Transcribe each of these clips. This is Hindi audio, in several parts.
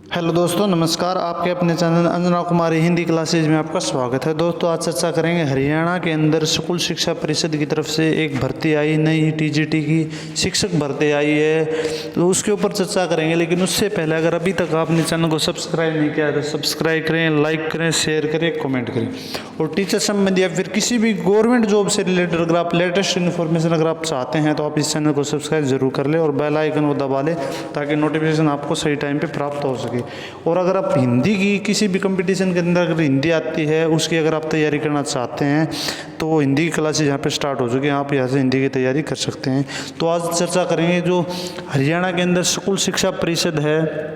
हेलो दोस्तों, नमस्कार। आपके अपने चैनल अंजना कुमारी हिंदी क्लासेज में आपका स्वागत है। दोस्तों, आज चर्चा करेंगे हरियाणा के अंदर स्कूल शिक्षा परिषद की तरफ से एक भर्ती आई, नई टीजीटी की शिक्षक भर्ती आई है, तो उसके ऊपर चर्चा करेंगे। लेकिन उससे पहले अगर अभी तक आपने चैनल को सब्सक्राइब नहीं किया तो सब्सक्राइब करें, लाइक करें, शेयर करें, कमेंट करें। और टीचर संबंधी या फिर किसी भी गवर्नमेंट जॉब से रिलेटेड अगर आप लेटेस्ट इन्फॉर्मेशन अगर आप चाहते हैं तो आप इस चैनल को सब्सक्राइब जरूर कर लें और बेल आइकन को दबा लें ताकि नोटिफिकेशन आपको सही टाइम पे प्राप्त हो सके। और अगर आप हिंदी की किसी भी कंपटीशन के अंदर अगर हिंदी आती है उसकी अगर आप तैयारी करना चाहते हैं तो हिंदी की क्लासेज यहाँ पे स्टार्ट हो चुकी हैं, आप यहाँ से हिंदी की तैयारी कर सकते हैं। तो आज चर्चा करेंगे जो हरियाणा के अंदर स्कूल शिक्षा परिषद है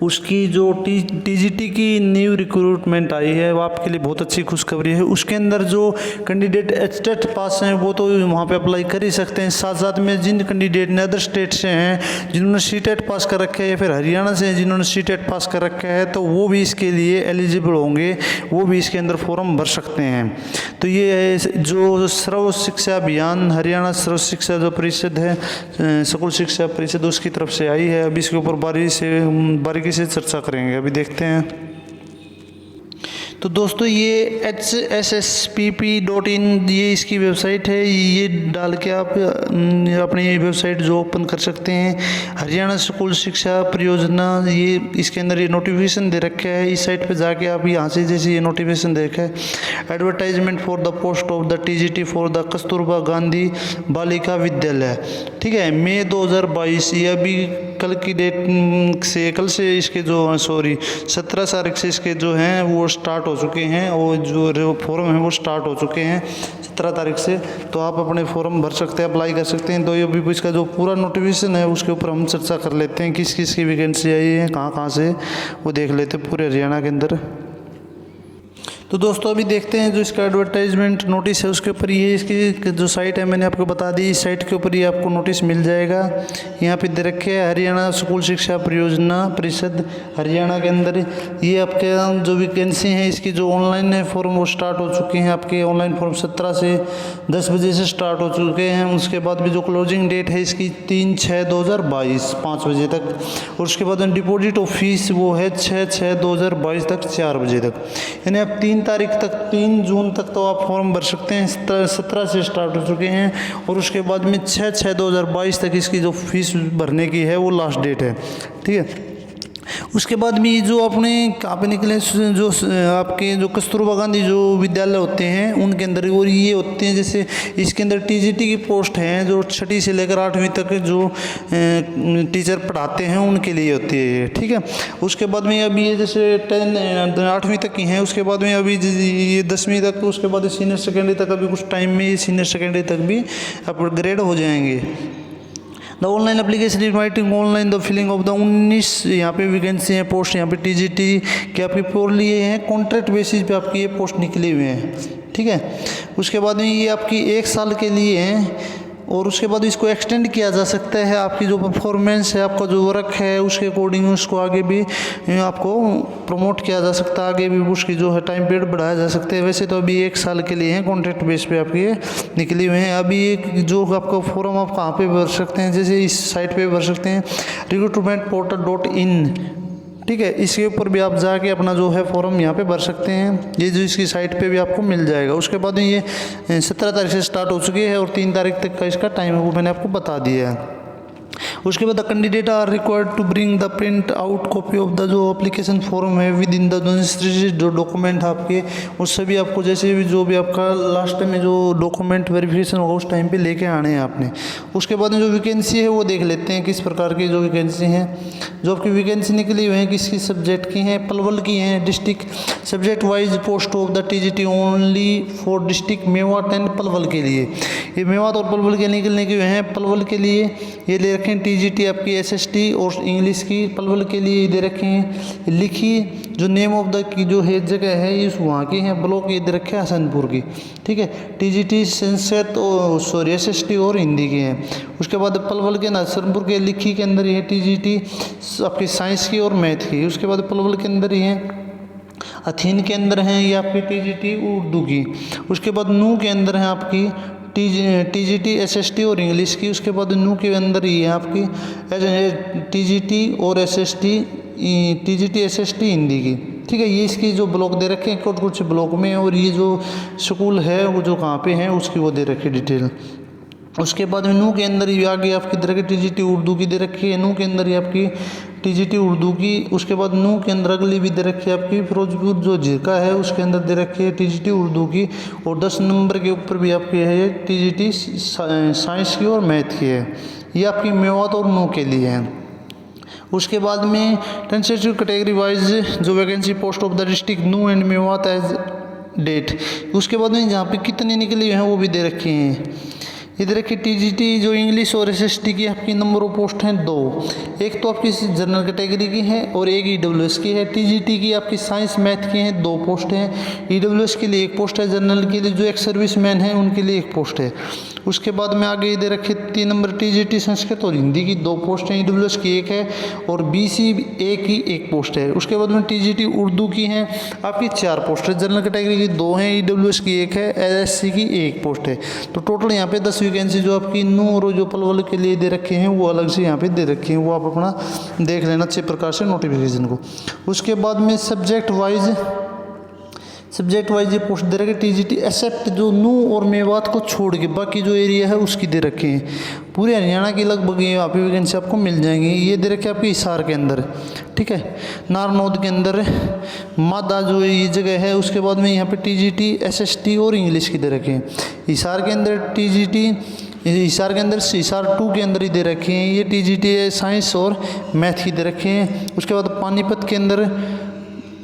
उसकी जो टीजीटी की न्यू रिक्रूटमेंट आई है वो आपके लिए बहुत अच्छी खुशखबरी है। उसके अंदर जो कैंडिडेट एचटेट पास हैं वो तो वहाँ पे अप्लाई कर ही सकते हैं। साथ साथ में जिन कैंडिडेट ने अदर स्टेट से हैं जिन्होंने सीटेट पास कर रखे हैं या फिर हरियाणा से हैं जिन्होंने सीटेट पास कर रखा है तो वो भी इसके लिए एलिजिबल होंगे, वो भी इसके अंदर फॉर्म भर सकते हैं। तो ये है जो सर्व शिक्षा अभियान हरियाणा सर्व शिक्षा जो परिषद है, स्कूल शिक्षा परिषद, उसकी तरफ से आई है। अब इसके ऊपर बारीकी से चर्चा करेंगे। अभी देखते हैं। तो दोस्तों, ये hspp.in ये इसकी वेबसाइट है। ये डाल के आप अपनी वेबसाइट जो ओपन कर सकते हैं। हरियाणा स्कूल शिक्षा परियोजना, ये इसके अंदर ये नोटिफिकेशन दे रखा है। इस साइट पे जाके आप यहाँ से जैसे ये नोटिफिकेशन देखा है, advertisement for the post of the TGT for the Kasturba Gandhi Balika Vidyalaya, ठीक है, मई 2022। ये अभी कल की डेट से, कल से इसके जो 17 तारीख से इसके जो हैं वो स्टार्ट हो चुके हैं और जो फॉर्म है वो स्टार्ट हो चुके हैं 17 तारीख से। तो आप अपने फॉर्म भर सकते हैं, अप्लाई कर सकते हैं। तो ये भी इसका जो पूरा नोटिफिकेशन है उसके ऊपर हम चर्चा कर लेते हैं, किस किस की वैकेंसी आई है, कहाँ कहाँ से, वो देख लेते हैं पूरे हरियाणा के अंदर। तो दोस्तों, अभी देखते हैं जो इसका एडवर्टाइजमेंट नोटिस है उसके ऊपर ये इसकी जो साइट है मैंने आपको बता दी। इस साइट के ऊपर ये आपको नोटिस मिल जाएगा। यहाँ पे दे रखे है हरियाणा स्कूल शिक्षा परियोजना परिषद हरियाणा के अंदर। ये आपके जो वैकेंसी है इसकी जो ऑनलाइन है फॉर्म वो स्टार्ट हो चुके हैं। आपके ऑनलाइन फॉर्म 17 से 10 बजे से स्टार्ट हो चुके हैं। उसके बाद भी जो क्लोजिंग डेट है इसकी 3/6/2022 5 बजे तक। और उसके बाद डिपॉजिट ऑफ फीस वो है 6/6/2022 तक 4 बजे तक। यानी आप 3 तारीख तक 3 जून तक तो आप फॉर्म भर सकते हैं। 17 से स्टार्ट हो चुके हैं और उसके बाद में 6/6/2022 तक इसकी जो फीस भरने की है वो लास्ट डेट है, ठीक है। उसके बाद भी जो अपने कहाँ पे निकले जो आपके जो कस्तूरबा गांधी जो विद्यालय होते हैं उनके अंदर और ये होते हैं, जैसे इसके अंदर टीजीटी की पोस्ट हैं जो 6ठी से लेकर 8वीं तक जो टीचर पढ़ाते हैं उनके लिए होती है ये, ठीक है। उसके बाद में अभी ये जैसे 8वीं तक की हैं, उसके बाद में अभी ये 10वीं तक, उसके बाद सीनियर सेकेंडरी तक अभी कुछ टाइम में सीनियर सेकेंडरी तक भी अपग्रेड हो जाएंगे। The online application inviting online the filling of the 19 यहाँ पे वैकेंसी है पोस्ट यहाँ पे टीजीटी के आपके पोल लिए हैं। कॉन्ट्रैक्ट बेसिस पे आपकी ये पोस्ट निकले हुए हैं, ठीक है। उसके बाद में ये आपकी 1 साल के लिए हैं और उसके बाद इसको एक्सटेंड किया जा सकता है। आपकी जो परफॉर्मेंस है, आपका जो वर्क है उसके अकॉर्डिंग उसको आगे भी आपको प्रमोट किया जा सकता है, आगे भी उसकी जो है टाइम पीरियड बढ़ाया जा सकता है। वैसे तो अभी 1 साल के लिए हैं, कॉन्ट्रैक्ट बेस पे आपके ये निकले हुए हैं। अभी एक जो आपका फॉर्म आप कहाँ पे भर सकते हैं, जैसे इस साइट पे भर सकते हैं recruitmentportal.in, ठीक है। इसके ऊपर भी आप जाके अपना जो है फॉर्म यहाँ पे भर सकते हैं। ये जो इसकी साइट पे भी आपको मिल जाएगा। उसके बाद ये 17 तारीख से स्टार्ट हो चुकी है और 3 तारीख तक का इसका टाइम है वो मैंने आपको बता दिया है। उसके बाद the candidate are required to bring the print out copy of the जो एप्लीकेशन फॉर्म है विद इन द जो डॉक्यूमेंट आपके उससे भी आपको जैसे भी जो भी आपका लास्ट में जो डॉक्यूमेंट वेरिफिकेशन होगा उस टाइम पे लेके आने हैं आपने। उसके बाद में जो वैकेंसी है वो देख लेते हैं किस प्रकार की जो वैकेंसी हैं। जो आपकी वैकेंसी निकली हुई है किस किस सब्जेक्ट की हैं, पलवल की हैं। District subject wise post of the TGT only for district Mewat and Palwal के लिए। ये मेवात और पलवल के निकलने के हुए हैं। पलवल के लिए ये ले रखें टीजीटी आपकी एसएसटी और इंग्लिश की। पलवल के लिए दे रखे हैं लिखी जो नेम ऑफ द की जो है जगह है इस वहाँ की है, ब्लॉक ये दे रखे हैं हसनपुर की, ठीक है। टीजीटी संस्कृत और एसएसटी और हिंदी की हैं। उसके बाद पलवल के हसनपुर के लिखी के अंदर ये टीजीटी आपकी साइंस की और मैथ की। उसके बाद पलवल के अंदर ये अथीन के अंदर हैं ये आपकी टीजीटी उर्दू की। उसके बाद नू के अंदर है आपकी टीजीटी एसएसटी और इंग्लिश की। उसके बाद नू के अंदर ये है आपकी टीजीटी और एसएसटी TGT SST हिंदी की, ठीक है। ये इसकी जो ब्लॉक दे रखे हैं कुछ कुछ ब्लॉक में, और ये जो स्कूल है वो जो कहाँ पे है उसकी वो दे रखी डिटेल। उसके बाद में नू के अंदर ये आगे आपकी दे रखी TGT उर्दू की दे रखी है, नू के अंदर ये आपकी TGT उर्दू की। उसके बाद नू के अंदर अगली भी दे रखी है आपकी फिरोजपुर जो झिरका है उसके अंदर दे रखी है TGT उर्दू की, और 10 नंबर के ऊपर भी आपकी है TGT साइंस की और मैथ की है। ये आपकी मेवात और नू के लिए है। उसके बाद में टेंसेटिव कैटेगरी वाइज जो vacancy post of the district नू एंड मेवात एज डेट, उसके बाद में जहाँ पे कितने निकले हुए हैं वो भी दे रखे हैं। इधर रखी TGT जो इंग्लिश और SST की आपकी नंबर ऑफ पोस्ट हैं 2, एक तो आपकी जनरल कैटेगरी की है और एक EWS की है। TGT की आपकी साइंस मैथ की हैं 2 पोस्ट हैं, EWS के लिए 1 पोस्ट है, जनरल के लिए जो एक्स सर्विसमैन हैं उनके लिए 1 पोस्ट है। उसके बाद में आगे इधर रखे 3 नंबर TGT संस्कृत और हिंदी की 2 पोस्ट हैं, EWS की 1 है और BCA की 1 पोस्ट है। उसके बाद में TGT उर्दू की हैं आपकी 4 पोस्ट है, जनरल कैटेगरी की 2 हैं, EWS की 1 है, LSC की 1 पोस्ट है। तो टोटल यहाँ पे 10 वैकेंसी जो आपकी नू और जो पलवल के लिए दे रखे हैं वो अलग से यहाँ पे दे रखे हैं, वो आप अपना देख लेना अच्छे प्रकार से नोटिफिकेशन को। उसके बाद में सब्जेक्ट वाइज ये पोस्ट दे रखे TGT एक्सेप्ट जो नू और मेवात को छोड़ के बाकी जो एरिया है उसकी दे रखे हैं। पूरे हरियाणा की लगभग यहाँ पे वैकेंसी आपको मिल जाएंगी। ये दे रखे आपके हिसार के अंदर, ठीक है, नारनौद के अंदर मादा जो ये जगह है। उसके बाद में यहाँ पे TGT SST और इंग्लिश की दे रखे हैं। हिसार के अंदर TGT हिसार के अंदर हिसार 2 के अंदर ही दे रखे हैं, ये TGT साइंस और मैथ की दे रखे हैं। उसके बाद पानीपत के अंदर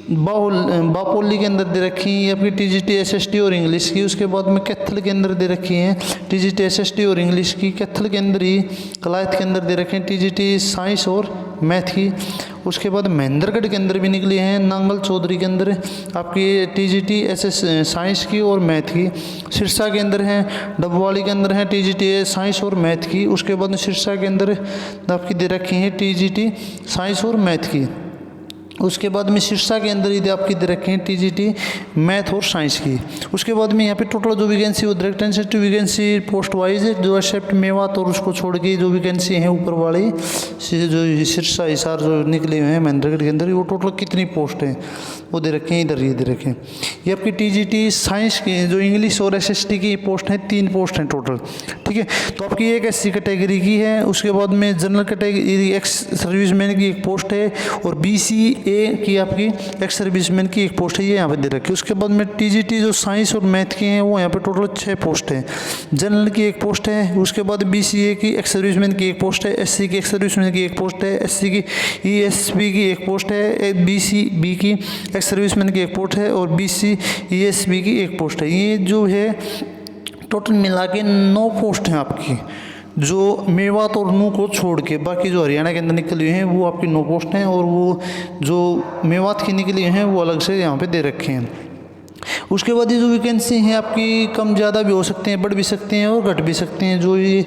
बापोली के अंदर दे रखी है आपकी TGT SST और इंग्लिश की। उसके बाद में कैथल के अंदर दे रखी हैं TGT SST और इंग्लिश की। कैथल के अंदर ही कलायत के अंदर दे रखे हैं TGT साइंस और मैथ की। उसके बाद महेंद्रगढ़ के अंदर भी निकली हैं, नांगल चौधरी के अंदर आपकी TGT साइंस की और मैथ की। सिरसा के अंदर हैं, डबवाली के अंदर हैं TGT साइंस और मैथ की। उसके बाद में सिरसा के अंदर आपकी दे रखी हैं TGT साइंस और मैथ की। उसके बाद में सिरसा के अंदर ही आपकी दे रखे हैं TGT मैथ और साइंस की। उसके बाद में यहाँ पे टोटल जो वैकेंसी वो डायरेक्ट टेंसेटिव वैकेंसी पोस्ट वाइज है, जो एक्सेप्ट मेवात और उसको छोड़ के जो वैकेंसी हैं ऊपर वाली जो सिरसा हिसार जो निकले हुए हैं महेंद्रगढ़ के अंदर, वो टोटल कितनी पोस्ट हैं वो दे रखे हैं, इधर ये दे रखे हैं। ये आपकी TGT साइंस की जो इंग्लिश और SST की पोस्ट हैं 3 पोस्ट हैं टोटल, ठीक है। तो आपकी एक SC कैटेगरी की है। उसके बाद में जनरल कैटेगरी एक्स सर्विसमैन की 1 पोस्ट है और BCA की आपकी एक्स सर्विसमैन की 1 पोस्ट है, ये यहाँ पे दे रखी है। उसके बाद में TGT जो साइंस और मैथ की हैं वो यहाँ पे टोटल 6 पोस्ट हैं, जनरल की 1 पोस्ट है। उसके बाद BCA की एक्स सर्विसमैन की 1 पोस्ट है, SC की एक्स सर्विसमैन की 1 पोस्ट है, SC की ESB की 1 पोस्ट है, BCB की एक्स सर्विसमैन की 1 पोस्ट है और BC ESB की 1 पोस्ट है। ये जो है टोटल मिला के 9 पोस्ट हैं आपकी, जो मेवात और नू को छोड़ के बाकी जो हरियाणा के अंदर निकली हुई हैं वो आपकी 9 पोस्ट हैं, और वो जो मेवात की निकली हैं वो अलग से यहाँ पे दे रखे हैं। उसके बाद ये जो वैकेंसी हैं आपकी कम ज़्यादा भी हो सकते हैं, बढ़ भी सकते हैं और घट भी सकते हैं। जो ये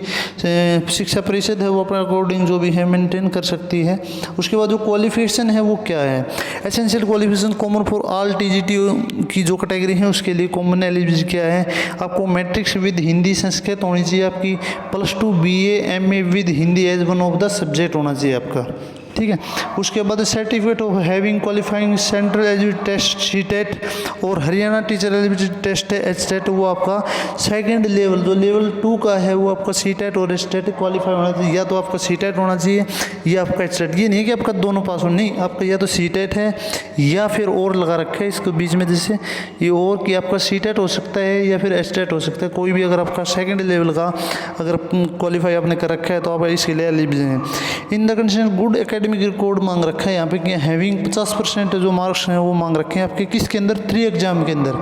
शिक्षा परिषद है वो अपने अकॉर्डिंग जो भी है मेंटेन कर सकती है। उसके बाद जो क्वालिफिकेशन है वो क्या है, essential qualification common for all TGT की जो कैटेगरी है उसके लिए कॉमन एलिजिबिलिटी क्या है, आपको मैट्रिक्स विद हिंदी संस्कृत होनी चाहिए, आपकी +2 BA MA with Hindi as one of the subject होना चाहिए आपका, ठीक है। उसके बाद certificate of having qualifying central eligibility test CTET और हरियाणा टीचर एलिजिबिलिटी टेस्ट है HTET, वो आपका सेकंड लेवल जो लेवल 2 का है वो आपका CTET और HTET क्वालिफाई होना चाहिए। या तो आपका CTET होना चाहिए या आपका HTET, ये नहीं है कि आपका दोनों पास हो, नहीं, आपका या तो CTET है या फिर और लगा रखा है इसके बीच में, जैसे ये और कि आपका CTET हो सकता है या फिर HTET हो सकता है, कोई भी अगर आपका सेकेंड लेवल का अगर क्वालिफाई आपने कर रखा है तो आप इसके लिए एलिजिबल हैं। In the condition good academic record मांग रखा है यहाँ पे कि हैविंग 50% जो मार्क्स हैं वो मांग रखे हैं आपके किसके अंदर, 3 एग्जाम के अंदर,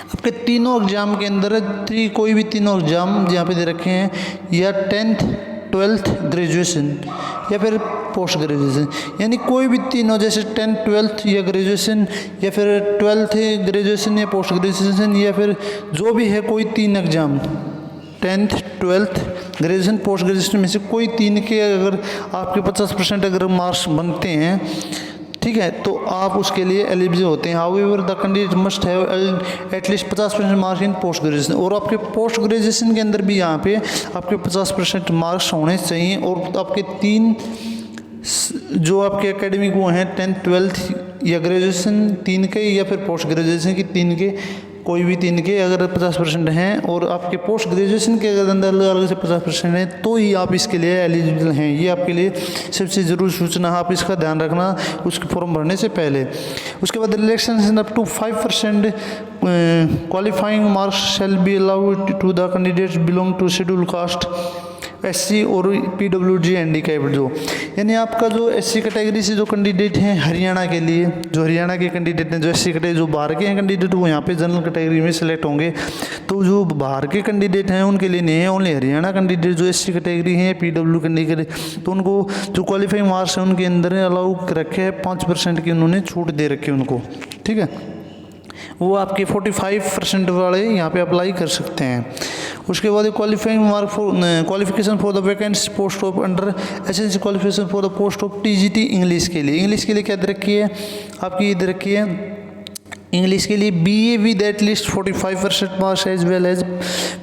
आपके तीनों एग्जाम के अंदर 3 कोई भी तीनों एग्जाम यहाँ पे दे रखे हैं, या 10th 12th ग्रेजुएशन या फिर पोस्ट ग्रेजुएशन, यानी कोई भी तीनों, जैसे 10th 12th या ग्रेजुएशन या फिर 12th ग्रेजुएशन या पोस्ट ग्रेजुएशन या फिर जो भी है कोई 3 exam 10th 12th graduation post graduation में से कोई 3 के अगर आपके 50% अगर मार्क्स बनते हैं, ठीक है, तो आप उसके लिए एलिजिबल होते हैं। However the candidate must have at least 50% marks in post graduation, और आपके पोस्ट ग्रेजुएशन के अंदर भी यहाँ पे आपके 50% मार्क्स होने चाहिए और आपके 3 जो आपके एकेडमिक वो हैं 10th 12th या ग्रेजुएशन 3 के या फिर पोस्ट ग्रेजुएशन की 3 के, कोई भी 3 के अगर 50% हैं और आपके पोस्ट ग्रेजुएशन के अगर अंदर अलग से 50% हैं तो ही आप इसके लिए एलिजिबल हैं। ये आपके लिए सबसे ज़रूरी सूचना, आप इसका ध्यान रखना उसके फॉर्म भरने से पहले। उसके बाद relaxation up to 5% qualifying marks shall be allowed to the candidates belong to schedule caste, SC और PWD हैंडीकैप्ड जो, यानी आपका जो SC कैटेगरी से जो कैंडिडेट हैं हरियाणा के लिए, जो हरियाणा के कैंडिडेट हैं, जो SC कैटेगरी जो बाहर के हैं कैंडिडेट वो यहाँ पे जनरल कैटेगरी में सेलेक्ट होंगे। तो जो बाहर के कैंडिडेट हैं उनके लिए नहीं है, ओनली हरियाणा कैंडिडेट जो SC कैटेगरी हैं PW कैटेगरी, तो उनको जो क्वालिफाइंग मार्क्स हैं उनके अंदर अलाउ रखे हैं 5% की उन्होंने छूट दे रखी है उनको, ठीक है। वो आपके 45% वाले यहाँ पे अप्लाई कर सकते हैं। उसके बाद qualifying mark for qualification for the vacancy post of under essential qualification for the post of TGT English के लिए क्या दे रखी है आपकी, ये दे रखी है इंग्लिश के लिए BA with at least 45% marks as well as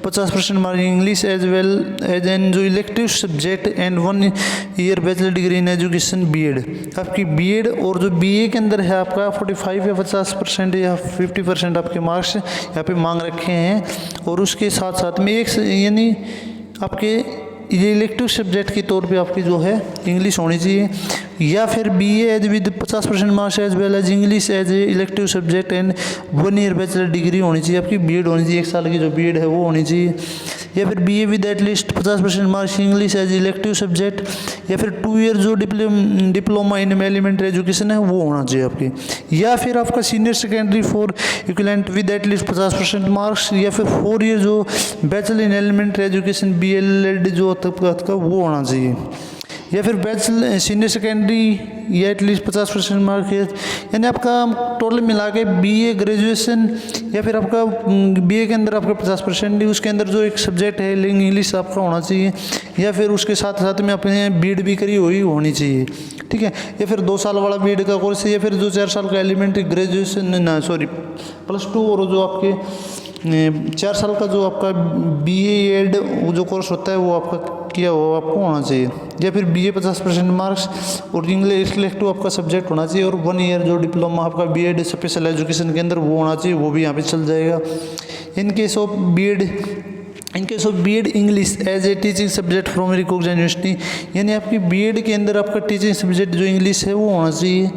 50% marks English as well as an जो elective subject and 1 year bachelor degree in education BEd। आपकी BEd और जो BA के अंदर है आपका 45 या 50% या 50% आपके मार्क्स यहाँ पे मांग रखे हैं। और उसके साथ साथ में एक यानी आपके ये इलेक्टिव सब्जेक्ट के तौर पे आपकी जो है इंग्लिश होनी चाहिए, या फिर BA as with 50% marks as well as English as elective subject and 1 year bachelor degree होनी चाहिए, आपकी BEd होनी चाहिए, 1 साल की जो BEd है वो होनी चाहिए, या फिर BA with at least 50% marks English as elective subject, या फिर 2 ईयर जो डिप्लोमा इन एलिमेंट्री एजुकेशन है वो होना चाहिए आपकी, या फिर आपका senior secondary for equivalent with at least 50% marks, या फिर 4 ईयर जो bachelor in elementary education BLEd जो तक का वो होना चाहिए, या फिर बैचलर सीनियर सेकेंडरी या एटलीस्ट 50% मार्क, यानी आपका टोटल मिला के BA ग्रेजुएशन या फिर आपका BA के अंदर आपका 50% उसके अंदर जो एक सब्जेक्ट है इंग्लिश आपका होना चाहिए, या फिर उसके साथ साथ में अपने BEd भी करी हुई होनी चाहिए, ठीक है। या फिर 2 साल वाला BEd का कोर्स है, या फिर जो 4 साल का एलिमेंट्री ग्रेजुएशन +2 और जो आपके 4 साल का जो आपका BA वो जो कोर्स होता है वो आपका किया हुआ आपको होना चाहिए, या फिर BA 50% मार्क्स और इंग्लिश इलेक्टिव आपका सब्जेक्ट होना चाहिए, और 1 ईयर जो डिप्लोमा आपका BEd स्पेशल एजुकेशन के अंदर वो होना चाहिए, वो भी यहाँ पे चल जाएगा। In case of BEd English as a teaching subject from recognised university, यानी आपकी BEd के अंदर आपका टीचिंग सब्जेक्ट जो इंग्लिश है वो होना चाहिए।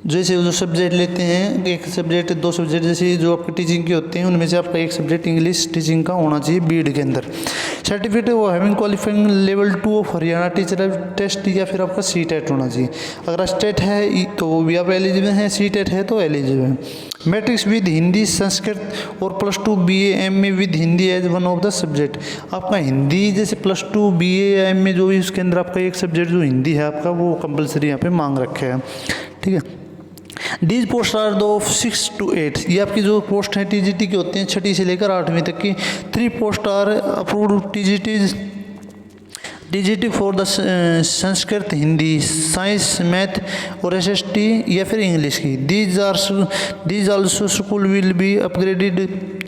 जैसे जो सब्जेक्ट लेते हैं, एक सब्जेक्ट 2 सब्जेक्ट जैसे जो आपके टीचिंग के होते हैं उनमें से आपका एक सब्जेक्ट इंग्लिश टीचिंग का होना चाहिए BEd के अंदर। सर्टिफिकेट वो having qualifying level 2 of Haryana teacher test, या फिर आपका CTET होना चाहिए। अगर स्टेट है तो वो भी आप एलिजिबल हैं, CTET है तो एलिजिबल है। मैट्रिक्स विद हिंदी संस्कृत और +2 BA MA with Hindi as one of the subject. आपका हिंदी जैसे +2 BA या MA जो भी उसके अंदर आपका एक सब्जेक्ट जो हिंदी है आपका वो कंपलसरी यहाँ पे मांग रखे हैं, ठीक है। डीज पोस्ट आर दो 6 to 8, ये आपकी जो पोस्ट हैं TGT के होते हैं 6ठी से लेकर 8वीं तक की। 3 post are approved TGT for the Sanskrit, Hindi, science, math और SST या फिर इंग्लिश की। These also school will be upgraded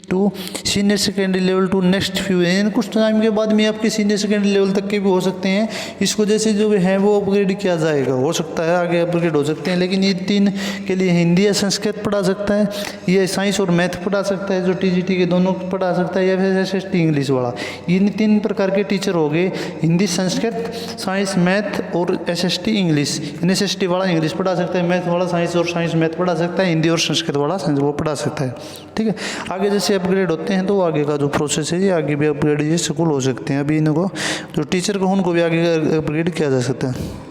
to senior secondary level to next few, यानी कुछ टाइम के बाद में आपके सीनियर सेकेंडरी लेवल तक के भी हो सकते हैं। इसको जैसे जो है वो अपग्रेड किया जाएगा, हो सकता है आगे अपग्रेड हो सकते हैं, लेकिन ये 3 के लिए हिंदी या संस्कृत पढ़ा सकता है, ये साइंस और मैथ पढ़ा सकता है जो TGT के दोनों पढ़ा सकता है, या फिर SST इंग्लिश वाला। इन 3 प्रकार के टीचर हो गए, हिंदी, संस्कृत, साइंस, मैथ और SST इंग्लिश। SST वाला इंग्लिश पढ़ा सकता है, मैथ वाला साइंस और साइंस मैथ पढ़ा सकता है, हिंदी और संस्कृत वाला साइंस वो पढ़ा सकता है, ठीक है। आगे जैसे अपग्रेड होते हैं तो आगे का जो प्रोसेस है ये आगे भी अपग्रेड ये स्कूल हो सकते हैं। अभी इनको जो टीचर को उनको भी आगे अपग्रेड किया जा सकता है।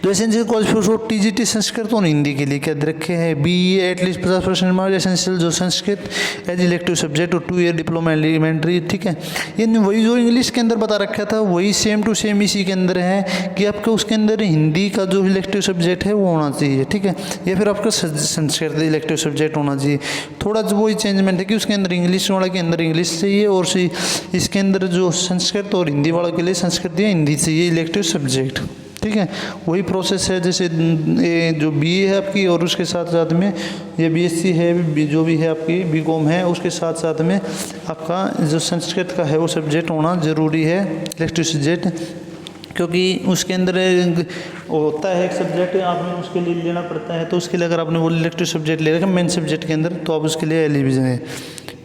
तो एसेंशियल क्वालिफिकेशन TGT संस्कृत और हिंदी के लिए क्या दे रखे हैं, BE एटलीस्ट 50% मार्क्स, एसेंशियल जो संस्कृत एज इलेक्टिव सब्जेक्ट और 2 ईयर डिप्लोमा एलिमेंट्री, ठीक है। ये वही जो इंग्लिश के अंदर बता रखा था वही सेम टू सेम इसी के अंदर है कि आपके उसके अंदर हिंदी का जो इलेक्टिव सब्जेक्ट है वो होना चाहिए, ठीक है, या फिर आपका संस्कृत इलेक्टिव सब्जेक्ट होना चाहिए। थोड़ा जो वही चेंजमेंट है कि उसके अंदर इंग्लिश वाला के अंदर इंग्लिश चाहिए, और इसके अंदर जो संस्कृत और हिंदी वाला के लिए संस्कृत या हिंदी चाहिए इलेक्टिव सब्जेक्ट, ठीक है। वही प्रोसेस है जैसे जो BA है आपकी, और उसके साथ साथ में ये BSc है जो भी है आपकी BCom है, उसके साथ साथ में आपका जो संस्कृत का है वो सब्जेक्ट होना ज़रूरी है इलेक्टिव सब्जेक्ट, क्योंकि उसके अंदर होता है एक सब्जेक्ट आपने उसके लिए लेना पड़ता है, तो उसके लिए अगर आपने वो इलेक्टिव सब्जेक्ट ले रखा मेन सब्जेक्ट के अंदर तो आप उसके लिए एलिजिबल हैं,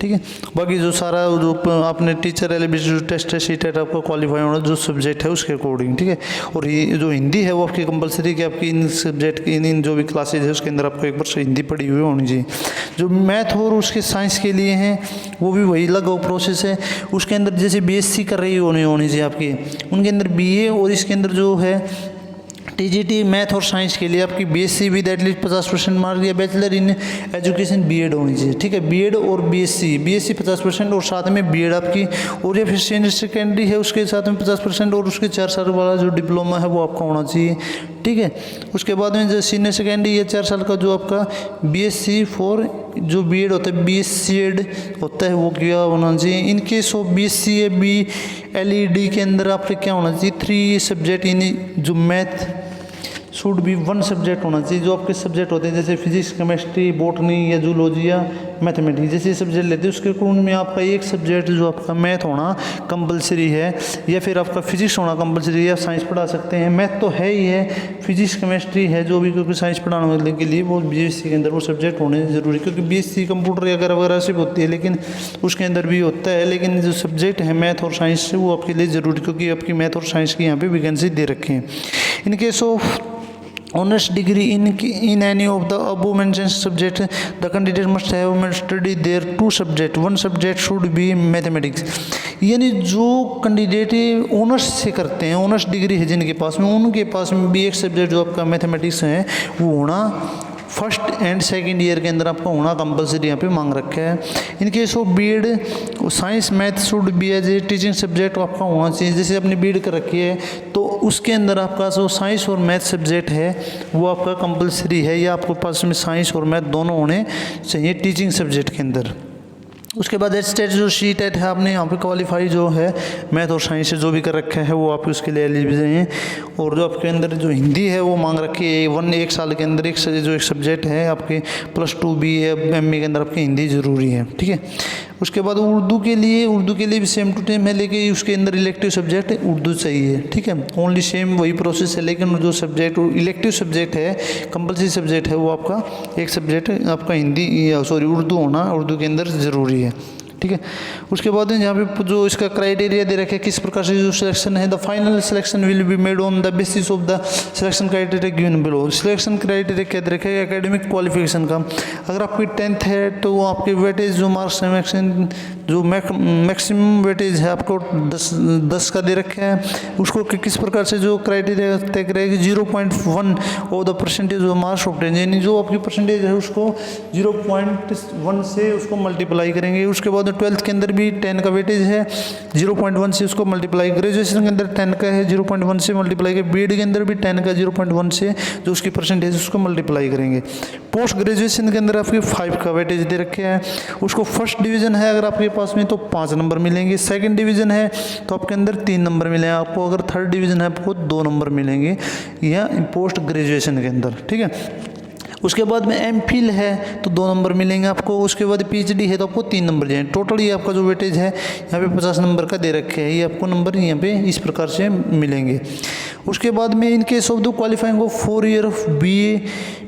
ठीक है। बाकी जो सारा जो आपने टीचर एलिजिबिलिटी जो टेस्ट है सी टेट आपका क्वालिफाई होना जो सब्जेक्ट है उसके अकॉर्डिंग, ठीक है। और ये जो हिंदी है वो आपकी कंपलसरी कि आपकी इन सब्जेक्ट की इन जो भी क्लासेज है उसके अंदर आपको एक बार हिंदी पढ़ी हुई होनी चाहिए। जो मैथ और उसके साइंस के लिए हैं वो भी वही लगभग प्रोसेस है। उसके अंदर जैसे बीएससी कर रही होनी चाहिए आपकी, उनके अंदर बीए और इसके अंदर जो है टीजीटी मैथ और साइंस के लिए आपकी बीएससी विद एटलीस्ट 50% मार्क या बैचलर इन एजुकेशन बीएड होनी चाहिए, ठीक है। बीएड और बीएससी 50% और साथ में बीएड आपकी, और या फिर सीनियर सेकेंडरी है उसके साथ में 50% और उसके 4 साल वाला जो डिप्लोमा है वो आपका होना चाहिए, ठीक है। उसके बाद में जो सीनियर सेकेंडरी या 4 साल का जो आपका बीएससी फॉर जो बीएड होता है बीएससीएड होता है वो क्या होना चाहिए। इन केस ऑफ बीएससी या बीएलईडी के अंदर आपके क्या होना चाहिए 3 सब्जेक्ट इन जो मैथ शुड बी 1 सब्जेक्ट होना चाहिए। जो आपके सब्जेक्ट होते हैं जैसे फिजिक्स केमिस्ट्री बॉटनी या जूलॉजी या मैथमेटिक्स जैसे सब्जेक्ट लेते हैं उसके उनमें आपका एक सब्जेक्ट जो आपका मैथ होना कंपलसरी है, या फिर आपका फिजिक्स होना कंपलसरी है, या साइंस पढ़ा सकते हैं। मैथ तो है ही है, फिजिक्स केमिस्ट्री है जो भी, क्योंकि साइंस पढ़ाने के लिए वो बीएससी के अंदर वो सब्जेक्ट होने जरूरी, क्योंकि बीएससी कंप्यूटर वगैरह सिर्फ होती है लेकिन उसके अंदर भी होता है, लेकिन जो सब्जेक्ट है मैथ और साइंस वो आपके लिए ज़रूरी, क्योंकि आपकी मैथ और साइंस की यहाँ पे वैकेंसी दे रखे हैं। इन case of honors degree in any of the above mentioned subject the candidate must have studied their 2 subject, 1 subject should be mathematics। यानी जो कैंडिडेट ऑनर्स से करते हैं, ऑनर्स डिग्री है जिनके पास में, उनके पास में भी एक सब्जेक्ट जो आपका मैथमेटिक्स है वो होना फर्स्ट एंड सेकंड ईयर के अंदर आपका होना कंपलसरी यहाँ पे मांग रखा है। In case of B Ed science math should be as a teaching subject आपका होना चाहिए। जैसे आपने बीएड कर रखी है तो उसके अंदर आपका जो साइंस और मैथ सब्जेक्ट है वो आपका कंपलसरी है, या आपके पास में साइंस और मैथ दोनों होने चाहिए टीचिंग सब्जेक्ट के अंदर। उसके बाद स्टेट जो सी टेट है आपने यहाँ पे क्वालिफाई जो है मैथ और साइंस से जो भी कर रखा है वो आप उसके लिए एलिजिबल हैं। और जो आपके अंदर जो हिंदी है वो मांग रखी है 1 साल के अंदर एक सब्जेक्ट है आपके +2 BA MA के अंदर आपकी हिंदी ज़रूरी है, ठीक है। उसके बाद उर्दू के लिए भी सेम टू सेम है, लेकिन उसके अंदर इलेक्टिव सब्जेक्ट उर्दू चाहिए, ठीक है। ओनली सेम वही प्रोसेस है, लेकिन जो सब्जेक्ट इलेक्टिव सब्जेक्ट है कंपलसरी सब्जेक्ट है वो आपका एक सब्जेक्ट आपका उर्दू होना उर्दू के अंदर ज़रूरी है, ठीक है। उसके बाद यहाँ पे जो इसका क्राइटेरिया दे रखे किस प्रकार से जो सिलेक्शन है, the final selection will be made on the basis of the selection criteria given below. Selection criteria क्या दे रखे है एकेडमिक क्वालिफिकेशन का। अगर आपकी 10th है तो वो आपके वेटेज जो मार्क्स है जो मैक्सिमम वेटेज है आपको 10 का दे रखा है। उसको किस प्रकार से जो क्राइटेरिया तय करेगा 0.1 of the percentage of marks obtain, यानी जो आपकी परसेंटेज है उसको 0.1 से उसको मल्टीप्लाई करेंगे। उसके बाद 12th के अंदर भी 10 का वेटेज है 0.1 से उसको मल्टीप्लाई, ग्रेजुएशन के अंदर 10 का है 0.1 से मल्टीप्लाई करेंगे, बीएड के अंदर भी 10 का 0.1 से जो उसकी परसेंटेज उसको मल्टीप्लाई करेंगे। पोस्ट ग्रेजुएशन के अंदर आपके 5 का वेटेज दे रखे हैं। उसको फर्स्ट डिवीजन है अगर आपके पास में तो 5 नंबर मिलेंगे, सेकंड डिवीजन है तो आपके अंदर 3 नंबर मिलेंगे आपको, अगर थर्ड डिवीजन है आपको 2 नंबर मिलेंगे या पोस्ट ग्रेजुएशन के अंदर, ठीक है। उसके बाद में एमफिल है तो 2 नंबर मिलेंगे आपको। उसके बाद पीएचडी है तो आपको 3 नंबर जाएंगे। टोटल ये आपका जो वेटेज है यहाँ पे 50 नंबर का दे रखे हैं, ये आपको नंबर यहाँ पे इस प्रकार से मिलेंगे। उसके बाद में in case of the qualifying of 4 year of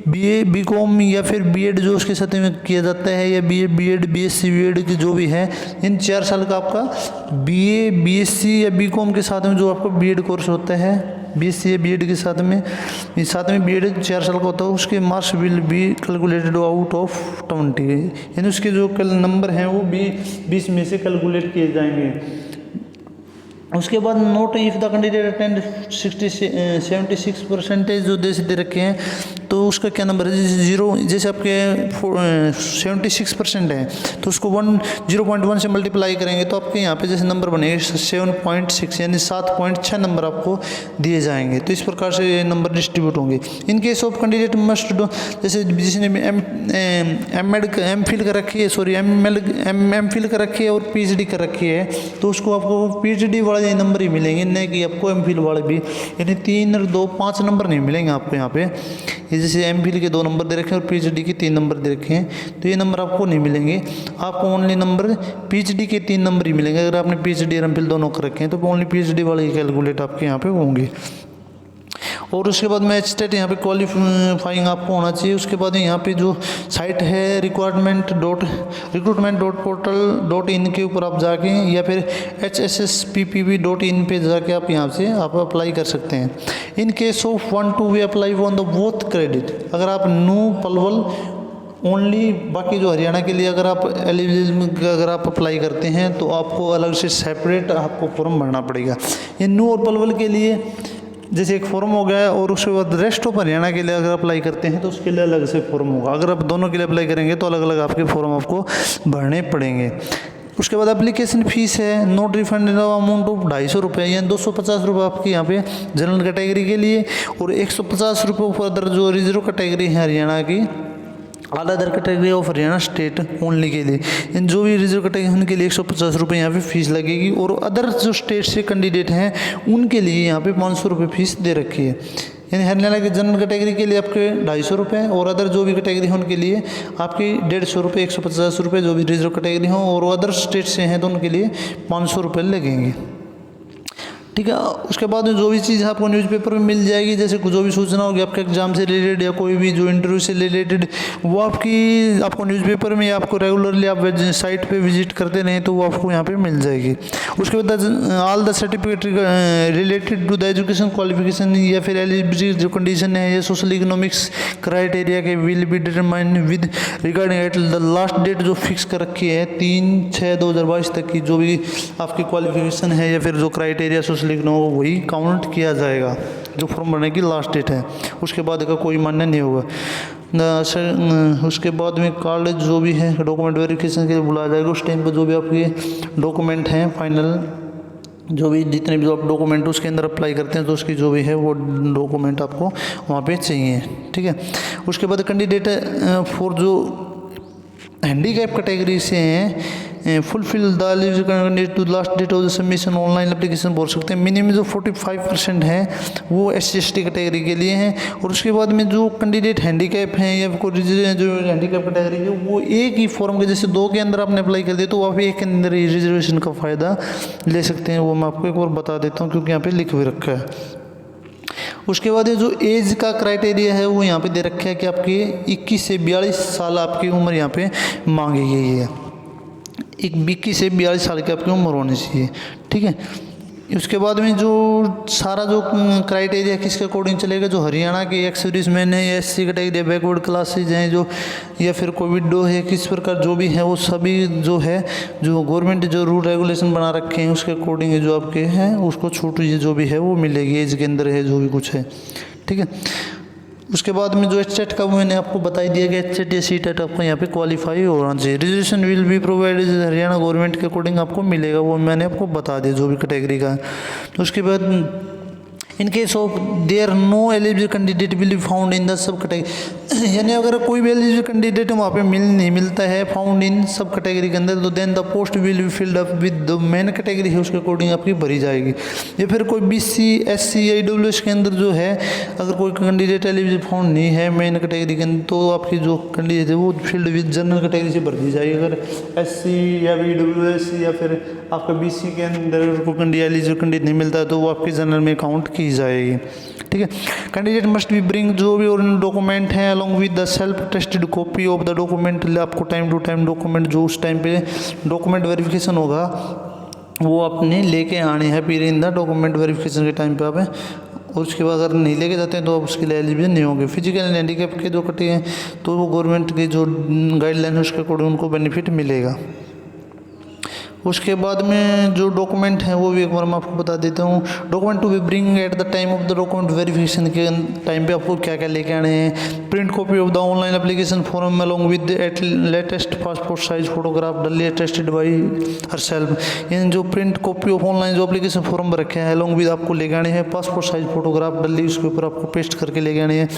B A B Com या फिर बीएड जो उसके साथ में किया जाता है, या बीएड बीएससी बीएड की जो भी है, इन 4 साल का आपका बीए बीएससी या बीकॉम के साथ में जो आपका बीएड कोर्स होता है बीएससी या बीएड के साथ में बीएड 4 साल का होता है, उसके marks will be calculated out of 20, यानी उसके जो नंबर हैं वो भी 20 में से कैलकुलेट किए जाएंगे। उसके बाद note if the candidate attend 76% जो दे रखे हैं तो उसका क्या नंबर है, जैसे आपके 76% है तो उसको 0.1 से मल्टीप्लाई करेंगे तो आपके यहाँ पे जैसे नंबर बनेंगे 7.6 यानी 7.6 नंबर आपको दिए जाएंगे। तो इस प्रकार से ये नंबर डिस्ट्रीब्यूट होंगे। इन case of candidate must do, जैसे जिसने भी एमफिल कर रखी है एमफिल कर रखी है और पीएचडी कर रखी है तो उसको आपको पीएचडी वाले नंबर ही मिलेंगे, नहीं कि आपको एमफिल वाले भी, यानी 3 और 2 5 नंबर नहीं मिलेंगे आपको यहाँ पे। ये जैसे एमफिल के 2 नंबर दे रखे हैं और पीएचडी के 3 नंबर दे रखे हैं, तो ये नंबर आपको नहीं मिलेंगे। आपको ओनली नंबर पीएचडी के 3 नंबर ही मिलेंगे। अगर आपने पीएचडी और एमफिल दोनों कर रखे हैं तो ओनली पीएचडी वाले ही कैलकुलेट आपके यहाँ पे होंगे। और उसके बाद में एचटेट यहाँ पे क्वालिफाइंग आपको होना चाहिए। उसके बाद यहाँ पे जो साइट है recruitment.portal.in के ऊपर आप जाके या फिर hssppp.in पे जाके आप यहाँ से आप अप्लाई कर सकते हैं। इन case of 1 to way apply on the both credit. अगर आप न्यू पलवल ओनली, बाकी जो हरियाणा के लिए अगर आप एलिजिबल अगर आप अप्लाई करते हैं तो आपको अलग से सेपरेट आपको फॉर्म भरना पड़ेगा। ये न्यू और पलवल के लिए जैसे एक फॉर्म हो गया, और उसके बाद रेस्ट ऑफ हरियाणा के लिए अगर अप्लाई करते हैं तो उसके लिए अलग से फॉर्म होगा। अगर आप दोनों के लिए अप्लाई करेंगे तो अलग अलग आपके फॉर्म आपको भरने पड़ेंगे। उसके बाद एप्लीकेशन फीस है नॉट रिफंड अमाउंट ऑफ 250 रुपये, यानी 250 रुपये आपके यहाँ पे जनरल कैटेगरी के लिए, और 150 रुपये फॉर अदर जो रिजर्व कैटेगरी है हरियाणा की, all other category of Haryana state only के लिए, इन जो भी रिजर्व कैटेगरी उनके लिए 150 रुपये यहाँ पे फीस लगेगी। और अदर जो स्टेट से कैंडिडेट हैं उनके लिए यहाँ पे 500 रुपये फीस दे रखी है। यानी हरियाणा के जनरल कैटेगरी के लिए आपके 250 रुपये, और अदर जो भी कैटेगरी है उनके लिए आपकी 150 रुपये, 150 रुपये जो भी रिजर्व कैटेगरी हो, और अदर स्टेट से हैं तो उनके लिए 500 रुपये लगेंगे। ठीक है। उसके बाद में जो भी चीज़ आपको न्यूज़पेपर में मिल जाएगी, जैसे जो भी सूचना होगी आपके एग्जाम से रिलेटेड या कोई भी जो इंटरव्यू से रिलेटेड, वो आपको न्यूज़पेपर में या आपको रेगुलरली आप साइट पे विजिट करते रहें तो वो आपको यहाँ पे मिल जाएगी। उसके बाद all the certificate related to the education qualification या फिर एलिजिबिलिटी जो कंडीशन है या सोशल इकोनॉमिक्स क्राइटेरिया के will be determined with regarding at the last date जो फिक्स कर रखी है 3/6/2022 तक की, जो भी आपकी क्वालिफिकेशन है या फिर जो क्राइटेरिया लिखना हो वही काउंट किया जाएगा जो फॉर्म भरने की लास्ट डेट है। उसके बाद का कोई मान्य नहीं होगा। उसके बाद में कॉलेज जो भी है डॉक्यूमेंट वेरिफिकेशन के लिए बुलाया जाएगा। उस टाइम पर जो भी आपके डॉक्यूमेंट हैं फाइनल, जो भी जितने भी जो आप डॉक्यूमेंट उसके अंदर अप्लाई करते हैं तो उसकी जो भी है वो डॉक्यूमेंट आपको वहाँ पे चाहिए। ठीक है। उसके बाद कैंडिडेट फॉर जो हैंडीकैप कैटेगरी से हैं fulfil the eligibility to last date of the submission online application बोल सकते हैं। मिनिमम जो 45% है वो SC/ST कैटेगरी के लिए हैं। और उसके बाद में जो कैंडिडेट हैंडीकैप हैं या कोई जो हैंडीकैप कैटेगरी है वो एक ही फॉर्म के जैसे 2 के अंदर आपने अप्लाई कर दिया तो आप एक के अंदर ही रिजर्वेशन का फ़ायदा ले सकते हैं। वो मैं आपको एक और बता देता हूँ क्योंकि यहाँ पे लिख भी रखा है। उसके बाद ये जो एज का क्राइटेरिया है वो यहाँ पे दे रखा है कि आपकी 21 से 42 साल आपकी उम्र यहाँ पे मांगी गई है। 21 से 42 साल की आपकी उम्र होनी चाहिए। ठीक है। उसके बाद में जो सारा जो क्राइटेरिया किसके अकॉर्डिंग चलेगा, जो हरियाणा के एक्स सर्विसमैन है या SC कैटेगरी बैकवर्ड क्लासेज हैं जो, या फिर कोविड डो है, किस प्रकार जो भी है वो सभी जो है जो गवर्नमेंट जो रूल रेगुलेशन बना रखे हैं उसके अकॉर्डिंग जो आपके हैं उसको छूट जो भी है वो मिलेगी एज के अंदर है जो भी कुछ है। ठीक है। उसके बाद में जो एचटेट का मैंने आपको बता दिया गया, एचटेट या सीटेट आपको यहाँ पे क्वालिफाई होना चाहिए। Reservation will be provided Haryana government के अकॉर्डिंग आपको मिलेगा, वो मैंने आपको बता दिया जो भी कैटेगरी का है। उसके बाद इन case of their no eligible candidate will be found in the sub category, यानी अगर कोई भी एलिजिबल कैंडिडेट वहाँ पे नहीं मिलता है फाउंड इन सब कैटेगरी के अंदर, तो then the post will be filled up with the main category है उसके अकॉर्डिंग आपकी भरी जाएगी। या फिर कोई BC SC AWS के अंदर जो है अगर कोई कैंडिडेट एलिजिबल फाउंड नहीं है मेन कैटेगरी के अंदर तो आपकी जो कैंडिडेट है वो फील्ड विद जनरल कैटेगरी से भर दी जाएगी। अगर SC या AWS या फिर आपका BC के अंदर को एलिजिबल कैंडिडेट नहीं मिलता है तो वो आपके जनरल में काउंट की जाएगी। ठीक है। कैंडिडेट मस्ट बी ब्रिंग जो भी और डॉक्यूमेंट हैं along with the self tested copy of the document. आपको टाइम टू टाइम डॉक्यूमेंट जो उस टाइम पे डॉक्यूमेंट वेरिफिकेशन होगा वो अपने लेके आने हैं फिर इन द डॉक्यूमेंट वेरिफिकेशन के टाइम पे आप, और उसके बाद अगर नहीं लेके जाते हैं तो आप उसके लिए एलिजिबल नहीं होंगे। फिजिकल एंड हैंडीकैप के जो कटे हैं तो वो गवर्नमेंट की जो गाइडलाइन है उसके अकॉर्डिंग उनको बेनिफिट मिलेगा। उसके बाद में जो डॉक्यूमेंट हैं वो भी एक बार मैं आपको बता देता हूँ। Document to be bring at the time of the document verification के टाइम पे आपको क्या क्या लेके आने हैं। Print copy of the online application form along with latest passport size photograph duly attested by herself. इन जो प्रिंट कॉपी ऑफ ऑनलाइन जो एप्लीकेशन फॉर्म रखे हैं अलॉन्ग विद आपको लेके आने हैं पासपोर्ट साइज फोटोग्राफ डली उसके ऊपर आपको पेस्ट करके लेके आने हैं।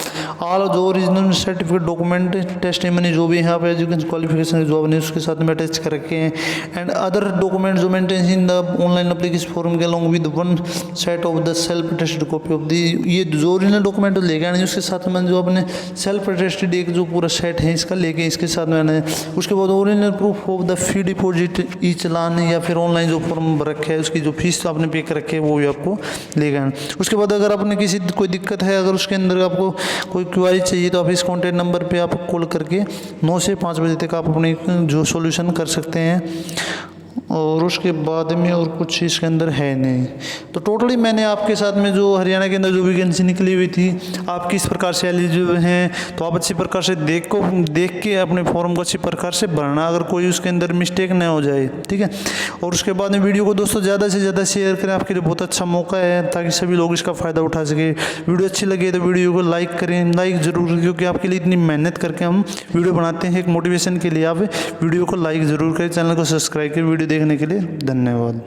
ऑल जो ओरिजिनल सर्टिफिकेट डॉक्यूमेंट टेस्टिमनी जो भी है आप एजुकेशन क्वालिफिकेशन जो आपने उसके साथ में अटैच कर रखे हैं एंड अदर document जो maintains in the online application form के along with one set of the self attested copy of the, ये जो ओरिजिनल डॉक्यूमेंट लेके आने उसके साथ में जो अपने सेल्फ अटेस्टेड एक जो पूरा सेट है इसका लेके इसके साथ में आना है। उसके बाद original proof of the fee deposit e challan या फिर ऑनलाइन जो फॉर्म रखा है उसकी जो फीस आपने पे कर रखे है वो भी आपको लेके आना। उसके बाद अगर आपने किसी कोई दिक्कत है, अगर उसके अंदर आपको कोई क्वेरी चाहिए तो आप इस कॉन्टैक्ट नंबर पे आप कॉल करके 9 से 5 बजे तक आप अपने जो सॉल्यूशन कर सकते हैं। और उसके बाद में और कुछ इसके अंदर है नहीं। तो टोटली मैंने आपके साथ में जो हरियाणा के अंदर जो वैकेंसी निकली हुई थी, आप किस प्रकार से एलिजिबल हैं तो आप अच्छी प्रकार से देख के अपने फॉर्म को अच्छी प्रकार से भरना, अगर कोई उसके अंदर मिस्टेक न हो जाए, ठीक है। और उसके बाद में वीडियो को दोस्तों ज़्यादा से ज़्यादा शेयर करें, आपके लिए बहुत अच्छा मौका है ताकि सभी लोग इसका फ़ायदा उठा सके। वीडियो अच्छी लगे तो वीडियो को लाइक करें, लाइक ज़रूर, क्योंकि आपके लिए इतनी मेहनत करके हम वीडियो बनाते हैं, एक मोटिवेशन के लिए आप वीडियो को लाइक ज़रूर करें। चैनल को सब्सक्राइब करें। वीडियो देखने के लिए धन्यवाद।